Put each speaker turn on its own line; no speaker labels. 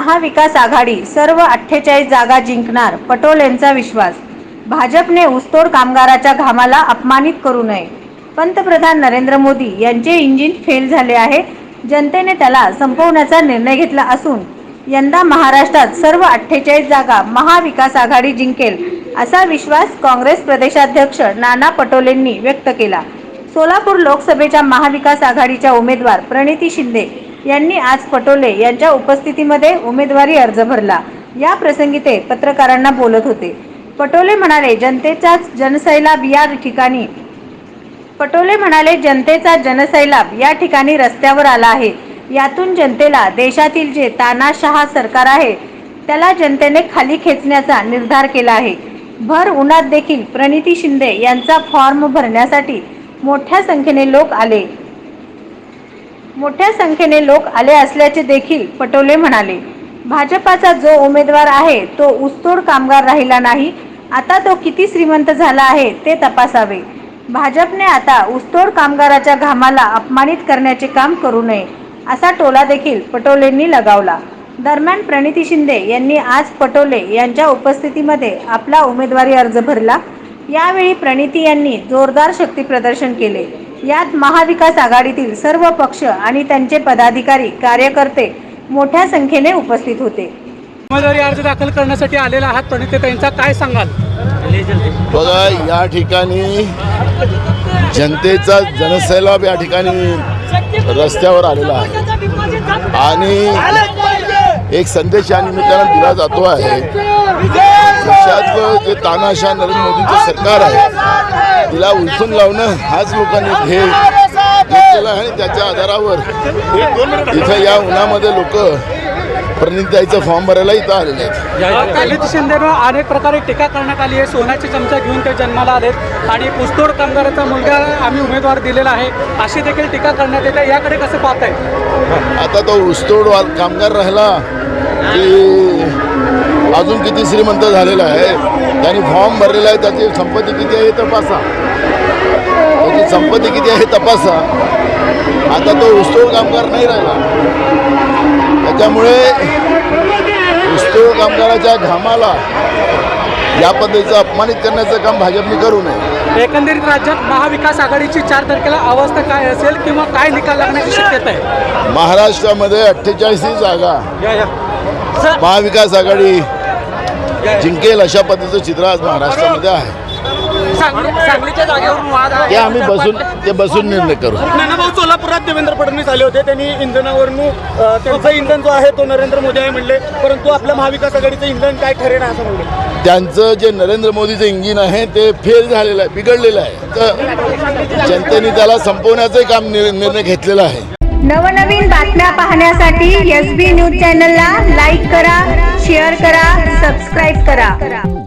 महाविकास आघाडी सर्व 48 जागा जिंकणार, पटोलेंचा विश्वास। भाजपने ऊसतोड कामगाराच्या घामाला अपमानित करू नये। पंतप्रधान नरेंद्र मोदी यांचे इंजिन फेल झाले आहे। जनतेने त्याला संपवण्याचा निर्णय घेतला असून यंदा महाराष्ट्रात सर्व 48 जागा महाविकास आघाडी जिंकेल, असा विश्वास काँग्रेस प्रदेशाध्यक्ष नाना पटोलेंनी व्यक्त केला। सोलापूर लोकसभेच्या महाविकास आघाडीच्या उमेदवार प्रणिती शिंदे यांनी आज पटोले यांच्या उपस्थितीमध्ये उमेदवारी अर्ज भरला। या प्रसंगी ते पत्रकारांना बोलत होते। पटोले म्हणाले, जनतेचा जनसैलाब या ठिकाणी रस्त्यावर आला आहे। यातून जनतेला देशातील जे तानाशाह सरकार आहे त्याला जनतेने खाली खेचण्याचा निर्धार केला आहे। भर उन्हात देखील प्रणिती शिंदे यांचा फॉर्म भरण्यासाठी मोठ्या संख्येने लोक आले असल्याचे देखील पटोले म्हणाले। भाजपाचा जो उमेदवार आहे तो ऊसतोड कामगार राहिला नाही, आता तो किती श्रीमंत झाला आहे ते तपासावे। भाजपने आता ऊसतोड कामगाराच्या घामाला अपमानित करण्याचे काम करू नये, असा टोला देखील पटोलेंनी लगावला। दरम्यान प्रणिती शिंदे यांनी आज पटोले यांच्या उपस्थितीमध्ये आपला उमेदवारी अर्ज भरला। यावेळी प्रणिती यांनी जोरदार शक्ती प्रदर्शन केले। यात महाविकास आघाडीतील सर्व पक्ष आणि त्यांचे पदाधिकारी कार्यकर्ते मोठ्या संख्येने उपस्थित होते।
उमेदवारी अर्ज दाखल करण्यासाठी आलेला आहात, प्रणितीताईंचा काय सांगाल?
बघा, या ठिकाणी जनतेचा जनसैलाब या ठिकाणी रस्त्यावर आलेला आहे आणि एक संदेश या निमित्तानं दिला जातो आहे। देशातलं जे तानाशाह नरेंद्र मोदीचं सरकार आहे तिला उलथून लावणं हाच लोकांनी ध्येय घेतलेला आहे। त्याच्या आधारावर इथं या उन्हामध्ये लोक प्रणितीताईचा फॉर्म भरायला इथं आलेले आहेत।
प्रणिती शिंदेवर अनेक प्रकारे टीका करण्यात आली आहे। सोन्याची चमचा घेऊन ते जन्माला आलेत आणि ऊसतोड कामगाराचा मुलगा आम्ही उमेदवार दिलेला आहे, अशी देखील टीका करण्यात येते। याकडे कसं पाहताय?
आता तो ऊसतोड कामगार राहिला की अजून किती श्रीमंत झालेला आहे, त्यांनी फॉर्म भरलेला आहे, त्याची संपत्ती किती आहे तपासा, त्याची संपत्ती किती आहे तपासा। आता तो ऊसतोड कामगार नाही राहिला, त्याच्यामुळे ऊसतोड कामगाराच्या घामाला या पद्धतीचं अपमानित करण्याचं काम भाजपने करू नये।
एकंदरीत राज्यात महाविकास आघाडीची 4 तारखेला अवस्था काय असेल किंवा काय निकाल लागण्याची शक्यता आहे?
महाराष्ट्रामध्ये 48 जागा महाविकास आघाडी जिंकेल अशा पद्धतीचं चित्र आज महाराष्ट्रामध्ये आहे।
सांगलीच्या जागेवरून वाद आहे,
ते आम्ही बसून निर्णय करू।
नानाभाऊ, सोलापुरात देवेंद्र फडणवीस आले होते, त्यांनी इंधनावरून त्यांचा इंधन जो आहे तो नरेंद्र मोदी आहे म्हणले, परंतु आपल्या महाविकास आघाडीचं इंधन काय ठरेल असं म्हणले।
त्यांचं जे नरेंद्र मोदीचं इंजिन आहे ते फेल झालेलं आहे, बिघडलेलं आहे, तर जनतेने त्याला संपवण्याचं काम निर्णय घेतलेला आहे।
नवनवीन बातम्या पाहण्यासाठी SB न्यूज चॅनलला लाईक करा, शेअर करा, सबस्क्राईब करा।